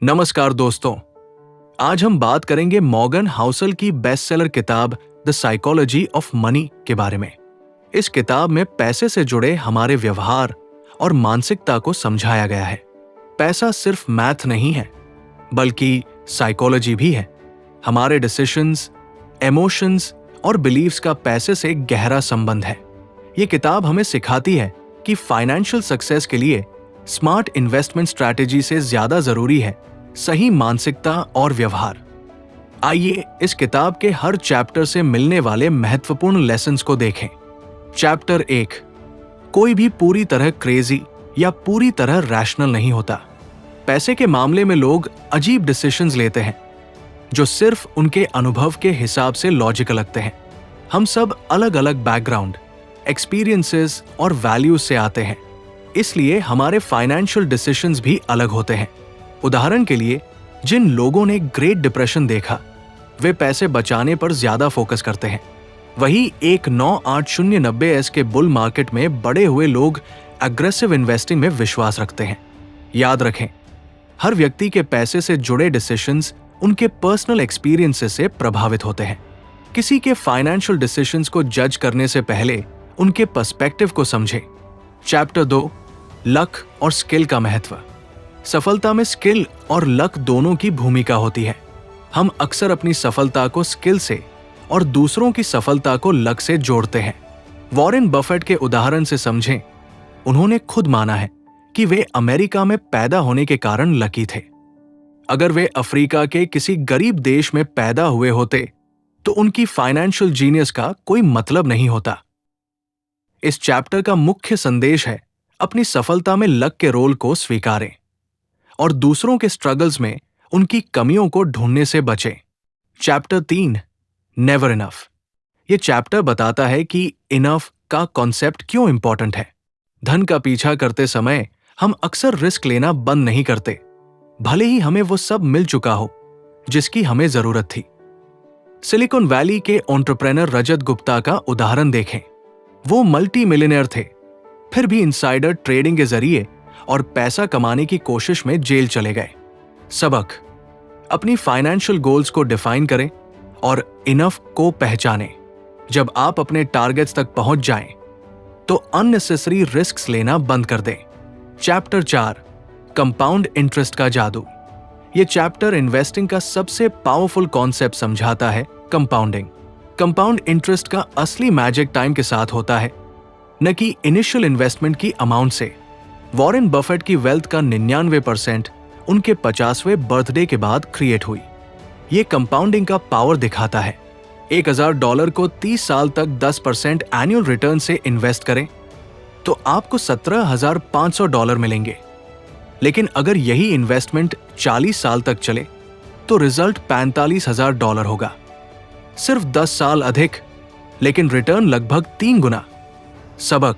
नमस्कार दोस्तों, आज हम बात करेंगे मॉर्गन हाउसल की बेस्टसेलर किताब द साइकोलॉजी ऑफ मनी के बारे में। इस किताब में पैसे से जुड़े हमारे व्यवहार और मानसिकता को समझाया गया है। पैसा सिर्फ मैथ नहीं है, बल्कि साइकोलॉजी भी है। हमारे डिसीजंस, इमोशंस और बिलीव्स का पैसे से गहरा संबंध है। ये किताब हमें सिखाती है कि फाइनेंशियल सक्सेस के लिए स्मार्ट इन्वेस्टमेंट स्ट्रैटेजी से ज्यादा जरूरी है सही मानसिकता और व्यवहार। आइए इस किताब के हर चैप्टर से मिलने वाले महत्वपूर्ण लेसन्स को देखें। चैप्टर 1, कोई भी पूरी तरह क्रेजी या पूरी तरह रैशनल नहीं होता। पैसे के मामले में लोग अजीब डिसीजंस लेते हैं जो सिर्फ उनके अनुभव के हिसाब से लॉजिकल लगते हैं। हम सब अलग अलग बैकग्राउंड, एक्सपीरियंसेस और वैल्यूज से आते हैं, इसलिए हमारे फाइनेंशियल डिसीजंस भी अलग होते हैं। उदाहरण के लिए, जिन लोगों ने ग्रेट डिप्रेशन देखा, वे पैसे बचाने पर ज्यादा फोकस करते हैं। वही एक 98090S के बुल मार्केट में बड़े हुए लोग एग्रेसिव इन्वेस्टिंग में विश्वास रखते हैं। याद रखें, हर व्यक्ति के पैसे से जुड़े डिसीजंस उनके पर्सनल एक्सपीरियंसेस से प्रभावित होते हैं। किसी के फाइनेंशियल डिसीजंस को जज करने से पहले उनके पर्सपेक्टिव को समझें। चैप्टर 2, लक और स्किल का महत्व। सफलता में स्किल और लक दोनों की भूमिका होती है। हम अक्सर अपनी सफलता को स्किल से और दूसरों की सफलता को लक से जोड़ते हैं। वॉरेन बफेट के उदाहरण से समझें। उन्होंने खुद माना है कि वे अमेरिका में पैदा होने के कारण लकी थे। अगर वे अफ्रीका के किसी गरीब देश में पैदा हुए होते तो उनकी फाइनेंशियल जीनियस का कोई मतलब नहीं होता। इस चैप्टर का मुख्य संदेश है, अपनी सफलता में लक के रोल को स्वीकारें और दूसरों के स्ट्रगल्स में उनकी कमियों को ढूंढने से बचें। Chapter 3, never enough. ये चैप्टर बताता है कि इनफ का कॉन्सेप्ट क्यों इंपॉर्टेंट है। धन का पीछा करते समय हम अक्सर रिस्क लेना बंद नहीं करते, भले ही हमें वो सब मिल चुका हो जिसकी हमें जरूरत थी। सिलिकॉन वैली के एंटरप्रेन्योर रजत गुप्ता का उदाहरण देखें। वो मल्टी मिलियनेयर थे, फिर भी इनसाइडर ट्रेडिंग के जरिए और पैसा कमाने की कोशिश में जेल चले गए। सबक, अपनी फाइनेंशियल गोल्स को डिफाइन करें और इनफ को पहचानें। जब आप अपने टारगेट्स तक पहुंच जाएं, तो अननेसेसरी रिस्क्स लेना बंद कर दें। चैप्टर 4, कंपाउंड इंटरेस्ट का जादू। यह चैप्टर इन्वेस्टिंग का सबसे पावरफुल कॉन्सेप्ट समझाता है, कंपाउंडिंग। कंपाउंड इंटरेस्ट का असली मैजिक टाइम के साथ होता है, न कि इनिशियल इन्वेस्टमेंट की अमाउंट से। वॉरेन बफेट की वेल्थ का 99% उनके 50वें बर्थडे के बाद क्रिएट हुई। ये कंपाउंडिंग का पावर दिखाता है। $1000 को 30 साल तक 10% एनुअल रिटर्न से इन्वेस्ट करें तो आपको $17,500 मिलेंगे। लेकिन अगर यही इन्वेस्टमेंट 40 साल तक चले तो रिजल्ट $45,000 होगा। सिर्फ 10 साल अधिक, लेकिन रिटर्न लगभग 3 गुना। सबक,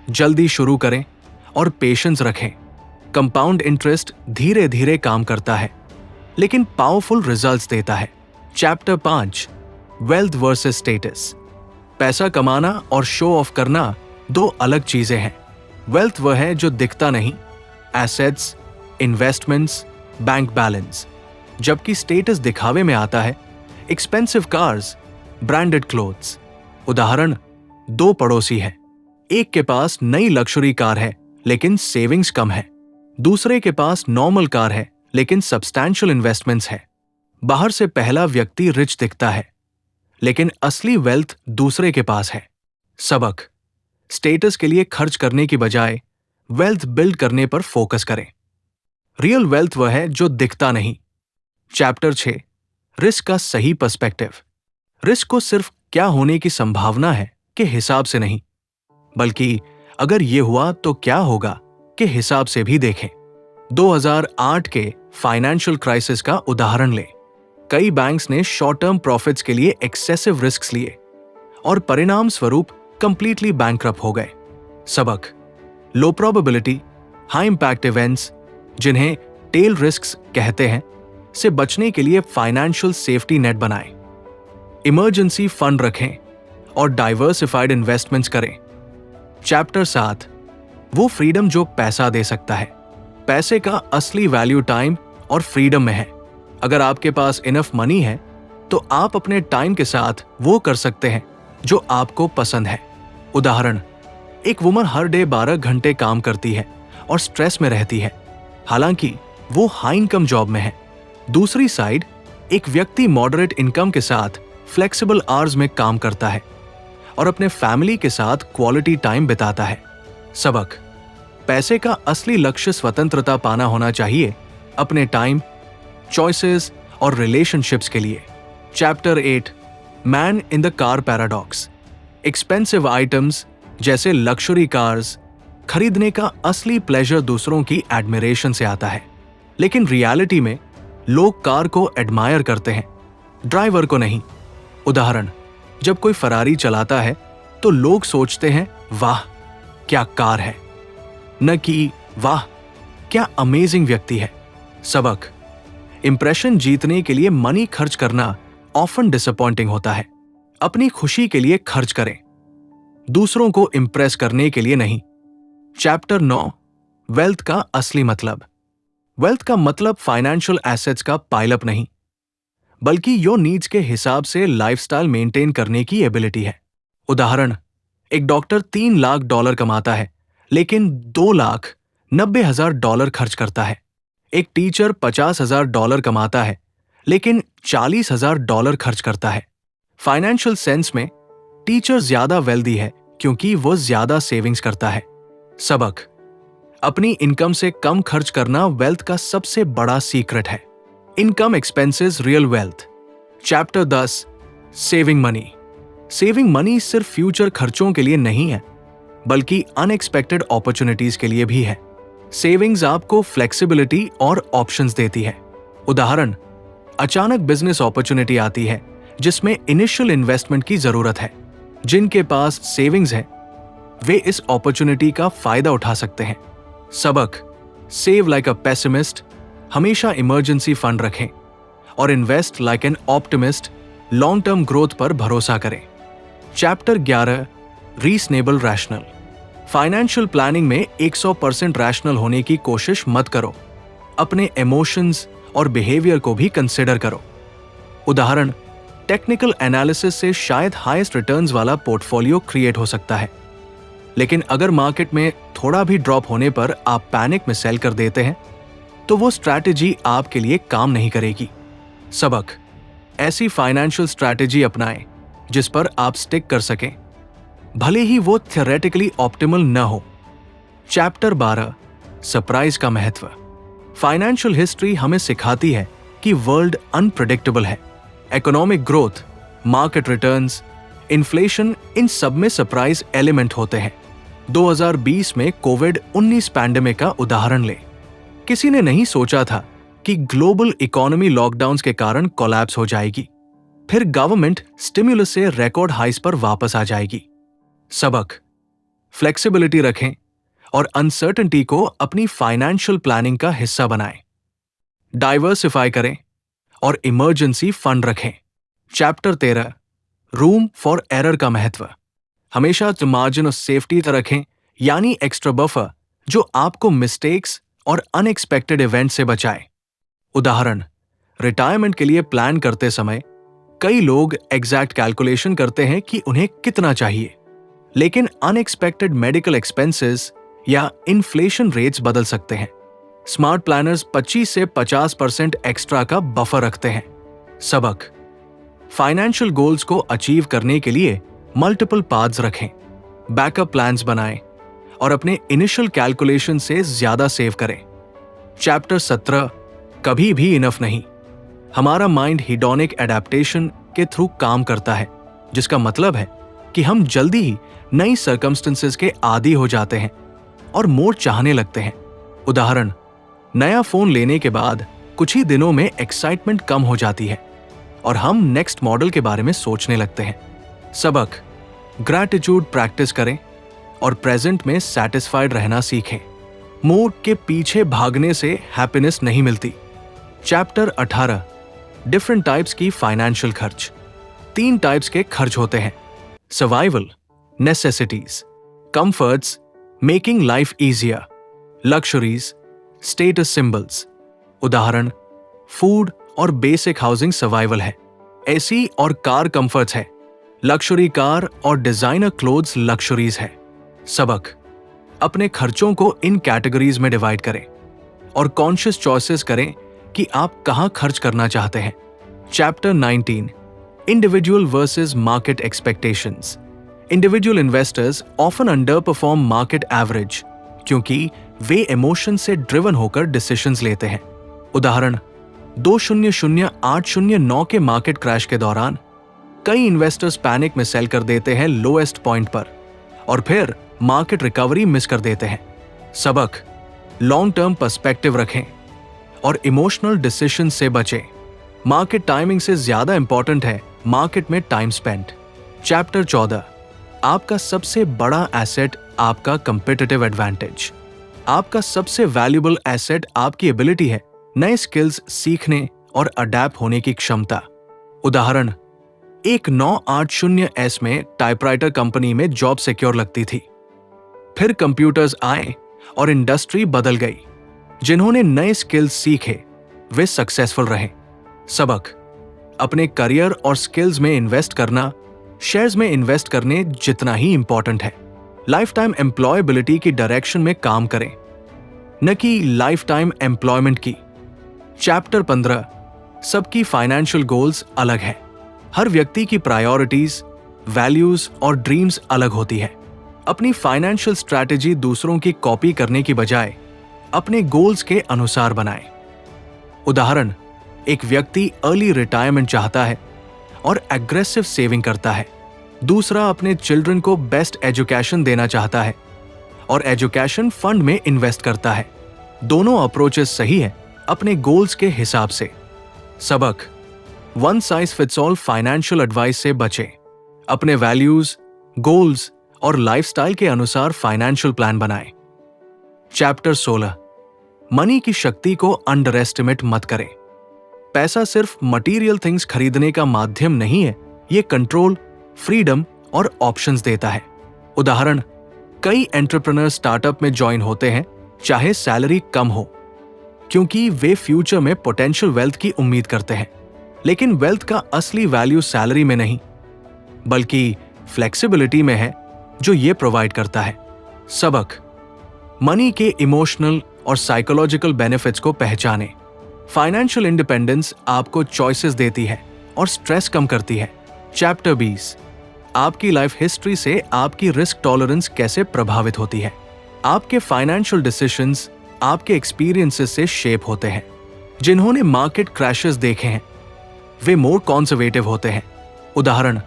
जल्दी शुरू करें और पेशेंस रखें। कंपाउंड इंटरेस्ट धीरे धीरे काम करता है, लेकिन पावरफुल रिजल्ट्स देता है। Chapter 5, wealth versus status. पैसा कमाना और शो ऑफ करना दो अलग चीजें हैं। वेल्थ वह है जो दिखता नहीं, एसेट्स, इन्वेस्टमेंट्स, बैंक बैलेंस, जबकि स्टेटस दिखावे में आता है, एक्सपेंसिव कार्स, ब्रांडेड क्लोथ्स। उदाहरण, 2 पड़ोसी हैं। एक के पास नई लग्जरी कार है लेकिन सेविंग्स कम है। दूसरे के पास नॉर्मल कार है लेकिन सब्सटैंशियल इन्वेस्टमेंट्स है। बाहर से पहला व्यक्ति रिच दिखता है, लेकिन असली वेल्थ दूसरे के पास है। सबक, स्टेटस के लिए खर्च करने की बजाय वेल्थ बिल्ड करने पर फोकस करें। रियल वेल्थ वह है जो दिखता नहीं। चैप्टर 6, रिस्क का सही पर्सपेक्टिव। रिस्क को सिर्फ क्या होने की संभावना है के हिसाब से नहीं, बल्कि अगर ये हुआ तो क्या होगा के हिसाब से भी देखें। 2008 के फाइनेंशियल क्राइसिस का उदाहरण लें। कई बैंक्स ने शॉर्ट टर्म प्रॉफिट्स के लिए एक्सेसिव रिस्क्स लिए और परिणाम स्वरूप कंप्लीटली बैंकरप्ट हो गए। सबक, लो प्रोबेबिलिटी, हाई इंपैक्ट इवेंट्स, जिन्हें टेल रिस्क्स कहते हैं, से बचने के लिए फाइनेंशियल सेफ्टी नेट बनाएं। इमरजेंसी फंड रखें और डाइवर्सिफाइड इन्वेस्टमेंट्स करें। चैप्टर 7, वो फ्रीडम जो पैसा दे सकता है। पैसे का असली वैल्यू टाइम और फ्रीडम में हैं। अगर आपके पास इनफ मनी है तो आप अपने टाइम के साथ वो कर सकते हैं जो आपको पसंद है। उदाहरण, एक वुमन हर डे 12 घंटे काम करती है और स्ट्रेस में रहती है, हालांकि वो हाई इनकम जॉब में है। दूसरी साइड, एक व्यक्ति मॉडरेट इनकम के साथ फ्लेक्सिबल आवर्स में काम करता है और अपने फैमिली के साथ क्वालिटी टाइम बिताता है। सबक, पैसे का असली लक्ष्य स्वतंत्रता पाना होना चाहिए अपने टाइम, चॉइसेस और रिलेशनशिप्स के लिए। Chapter 8, man in the car paradox. Expensive items जैसे लक्जरी कार्स खरीदने का असली प्लेजर दूसरों की एडमिरेशन से आता है, लेकिन रियलिटी में लोग कार को एडमायर करते हैं, ड्राइवर को नहीं। उदाहरण, जब कोई फरारी चलाता है तो लोग सोचते हैं वाह क्या कार है, न कि वाह क्या अमेजिंग व्यक्ति है। सबक, इंप्रेशन जीतने के लिए मनी खर्च करना ऑफन डिसअपॉइंटिंग होता है। अपनी खुशी के लिए खर्च करें, दूसरों को इंप्रेस करने के लिए नहीं। चैप्टर 9, वेल्थ का असली मतलब। वेल्थ का मतलब फाइनेंशियल एसेट्स का पाइलअप नहीं, बल्कि योर नीड्स के हिसाब से लाइफस्टाइल मेंटेन करने की एबिलिटी है। उदाहरण, एक डॉक्टर $3 लाख कमाता है लेकिन $2,90,000 खर्च करता है। एक टीचर $50,000 कमाता है लेकिन $40,000 खर्च करता है। फाइनेंशियल सेंस में टीचर ज्यादा वेल्दी है क्योंकि वो ज्यादा सेविंग्स करता है। सबक, अपनी इनकम से कम खर्च करना वेल्थ का सबसे बड़ा सीक्रेट है। Income expenses real wealth. Chapter 10, saving money. Saving money सिर्फ फ्यूचर खर्चों के लिए नहीं है, बल्कि अनएक्सपेक्टेड अपॉर्चुनिटीज के लिए भी है। सेविंग्स आपको फ्लेक्सिबिलिटी और ऑप्शंस देती है। उदाहरण, अचानक बिजनेस अपॉर्चुनिटी आती है जिसमें इनिशियल इन्वेस्टमेंट की जरूरत है। जिनके पास सेविंग्स है वे इस अपॉर्चुनिटी का फायदा उठा सकते हैं। सबक, सेव लाइक अ पेसिमिस्ट, हमेशा इमरजेंसी फंड रखें और invest like an optimist, long term growth पर भरोसा करें। Chapter 11, reasonable rational. Financial planning में 100% रैशनल होने की कोशिश मत करो, अपने इमोशंस और बिहेवियर को भी कंसिडर करो। उदाहरण, टेक्निकल एनालिसिस से शायद हाईएस्ट रिटर्न्स वाला पोर्टफोलियो क्रिएट हो सकता है, लेकिन अगर मार्केट में थोड़ा भी ड्रॉप होने पर आप पैनिक में सेल कर देते हैं तो वो स्ट्रैटेजी आपके लिए काम नहीं करेगी। सबक, ऐसी फाइनेंशियल स्ट्रैटेजी अपनाएं जिस पर आप स्टिक कर सकें, भले ही वो थियोरेटिकली ऑप्टिमल न हो। चैप्टर 12, सरप्राइज का महत्व। फाइनेंशियल हिस्ट्री हमें सिखाती है कि वर्ल्ड अनप्रेडिक्टेबल है। Economic growth, market returns, inflation, इन सब में सरप्राइज एलिमेंट होते हैं। 2020 में कोविड-19 पैंडेमिक का उदाहरण लें। किसी ने नहीं सोचा था कि ग्लोबल इकोनॉमी लॉकडाउन्स के कारण कोलैप्स हो जाएगी, फिर गवर्नमेंट स्टिमुलस से रिकॉर्ड हाइस पर वापस आ जाएगी। सबक, फ्लेक्सिबिलिटी रखें और अनसर्टेनिटी को अपनी फाइनेंशियल प्लानिंग का हिस्सा बनाएं। डाइवर्सिफाई करें और इमरजेंसी फंड रखें। चैप्टर 13, रूम फॉर एरर का महत्व। हमेशा मार्जिन ऑफ सेफ्टी रखें, यानी एक्स्ट्रा बफर जो आपको मिस्टेक्स और अनएक्सपेक्टेड इवेंट से बचाए। उदाहरण, रिटायरमेंट के लिए प्लान करते समय कई लोग एग्जैक्ट कैलकुलेशन करते हैं कि उन्हें कितना चाहिए, लेकिन अनएक्सपेक्टेड मेडिकल एक्सपेंसेस या इन्फ्लेशन रेट्स बदल सकते हैं। स्मार्ट प्लानर्स 25 से 50% एक्स्ट्रा का बफर रखते हैं। सबक, फाइनेंशियल गोल्स को अचीव करने के लिए मल्टीपल पाथ्स रखें, बैकअप प्लान्स बनाएं और अपने इनिशियल कैलकुलेशन से ज्यादा सेव करें। चैप्टर 17, कभी भी इनफ नहीं। हमारा माइंड हिडोनिक एडेप्टेशन के थ्रू काम करता है, जिसका मतलब है कि हम जल्दी ही नई सर्कमस्टेंसेस के आदी हो जाते हैं और मोर चाहने लगते हैं। उदाहरण, नया फोन लेने के बाद कुछ ही दिनों में एक्साइटमेंट कम हो जाती है और हम नेक्स्ट मॉडल के बारे में सोचने लगते हैं। सबक, ग्रैटिट्यूड प्रैक्टिस करें और प्रेजेंट में सैटिस्फाइड रहना सीखें। मोर के पीछे भागने से हैप्पीनेस नहीं मिलती। चैप्टर 18, डिफरेंट टाइप्स की फाइनेंशियल खर्च। 3 टाइप्स के खर्च होते हैं: survival, necessities, comforts, making life easier, luxuries, status symbols. उदाहरण, फूड और बेसिक हाउसिंग सर्वाइवल है, एसी और कार कंफर्ट्स है, लक्जरी कार और डिजाइनर क्लोथ्स लक्जरीज है। सबक: अपने खर्चों को इन कैटेगरीज में डिवाइड करें और कॉन्शियस चॉइसेस करें कि आप कहां खर्च करना चाहते हैं। Chapter 19, individual versus market expectations. Individual investors often under perform market average क्योंकि वे इमोशन से ड्रिवन होकर डिसीजंस लेते हैं। उदाहरण: 200809 के मार्केट क्रैश के दौरान कई इन्वेस्टर्स पैनिक में सेल कर देते हैं लोएस्ट पॉइंट पर और फिर मार्केट रिकवरी मिस कर देते हैं। सबक: लॉन्ग टर्म पर्सपेक्टिव रखें और इमोशनल डिसीजन से बचें। मार्केट टाइमिंग से ज्यादा इंपॉर्टेंट है मार्केट में टाइम स्पेंट। चैप्टर 14, आपका सबसे बड़ा एसेट आपका कंपेटिटिव एडवांटेज। आपका सबसे वैल्यूएबल एसेट आपकी एबिलिटी है नए स्किल्स सीखने और अडैप्ट होने की क्षमता। उदाहरण: एक 980S में टाइपराइटर कंपनी में जॉब सिक्योर लगती थी। फिर कंप्यूटर्स आए और इंडस्ट्री बदल गई। जिन्होंने नए स्किल्स सीखे वे सक्सेसफुल रहे। सबक: अपने करियर और स्किल्स में इन्वेस्ट करना शेयर्स में इन्वेस्ट करने जितना ही इंपॉर्टेंट है। लाइफ टाइम एम्प्लॉयबिलिटी की डायरेक्शन में काम करें, न कि लाइफ टाइम एम्प्लॉयमेंट की। चैप्टर 15, सबकी फाइनेंशियल गोल्स अलग है। हर व्यक्ति की प्रायोरिटीज, वैल्यूज और ड्रीम्स अलग होती है। अपनी फाइनेंशियल स्ट्रैटेजी दूसरों की कॉपी करने की बजाय अपने गोल्स के अनुसार बनाएं। उदाहरण: एक व्यक्ति अर्ली रिटायरमेंट चाहता है और एग्रेसिव सेविंग करता है। दूसरा अपने चिल्ड्रन को बेस्ट एजुकेशन देना चाहता है और एजुकेशन फंड में इन्वेस्ट करता है। दोनों अप्रोचेस सही है अपने गोल्स के हिसाब से। सबक: one size fits all financial advice से बचें। अपने वैल्यूज, गोल्स और लाइफस्टाइल के अनुसार फाइनेंशियल प्लान बनाएं। चैप्टर 16, मनी की शक्ति को अंडर एस्टिमेट मत करें। पैसा सिर्फ मटेरियल थिंग्स खरीदने का माध्यम नहीं है, ये कंट्रोल, फ्रीडम और ऑप्शंस देता है। उदाहरण: कई एंटरप्रेन्योर स्टार्टअप में ज्वाइन होते हैं चाहे सैलरी कम हो, क्योंकि वे फ्यूचर में पोटेंशियल वेल्थ की उम्मीद करते हैं। लेकिन वेल्थ का असली वैल्यू सैलरी में नहीं बल्कि फ्लेक्सिबिलिटी में है जो ये प्रोवाइड करता है। सबक: मनी के इमोशनल और साइकोलॉजिकल बेनिफिट्स को पहचानें। फाइनेंशियल इंडिपेंडेंस आपको चॉइसेस देती है और स्ट्रेस कम करती है। चैप्टर 20, आपकी लाइफ हिस्ट्री से आपकी रिस्क टॉलरेंस कैसे प्रभावित होती है। आपके फाइनेंशियल डिसीजंस आपके एक्सपीरियंसेस से शेप होते हैं। जिन्होंने मार्केट क्रैशेस देखे हैं वे मोर कॉन्जर्वेटिव होते हैं। उदाहरण: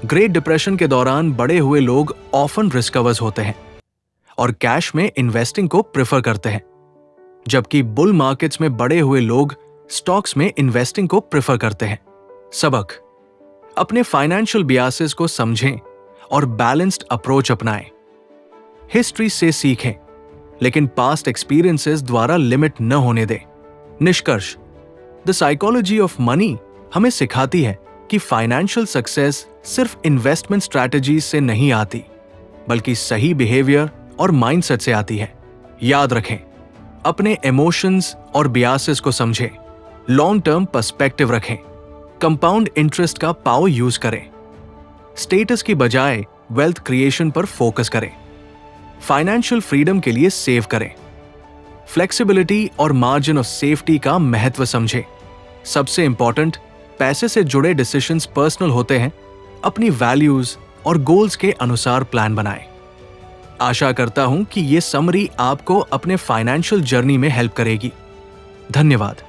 ग्रेट डिप्रेशन के दौरान बड़े हुए लोग ऑफन रिस्क अवर्स होते हैं और कैश में इन्वेस्टिंग को प्रेफर करते हैं, जबकि बुल मार्केट्स में बड़े हुए लोग स्टॉक्स में इन्वेस्टिंग को प्रेफर करते हैं। सबक: अपने फाइनेंशियल बियासेस को समझें और बैलेंस्ड अप्रोच अपनाएं। हिस्ट्री से सीखें लेकिन पास्ट एक्सपीरियंसेस द्वारा लिमिट न होने दें। निष्कर्ष: द साइकोलॉजी ऑफ मनी हमें सिखाती है कि फाइनेंशियल सक्सेस सिर्फ इन्वेस्टमेंट स्ट्रैटेजीज से नहीं आती बल्कि सही बिहेवियर और माइंडसेट से आती है। याद रखें, अपने इमोशंस और बियासेस को समझें, लॉन्ग टर्म पर्सपेक्टिव रखें, कंपाउंड इंटरेस्ट का पावर यूज करें, स्टेटस की बजाय वेल्थ क्रिएशन पर फोकस करें, फाइनेंशियल फ्रीडम के लिए सेव करें, फ्लेक्सिबिलिटी और मार्जिन ऑफ सेफ्टी का महत्व समझें। सबसे इंपॉर्टेंट, पैसे से जुड़े डिसीजंस पर्सनल होते हैं। अपनी वैल्यूज और गोल्स के अनुसार प्लान बनाएं। आशा करता हूं कि ये समरी आपको अपने फाइनेंशियल जर्नी में हेल्प करेगी। धन्यवाद।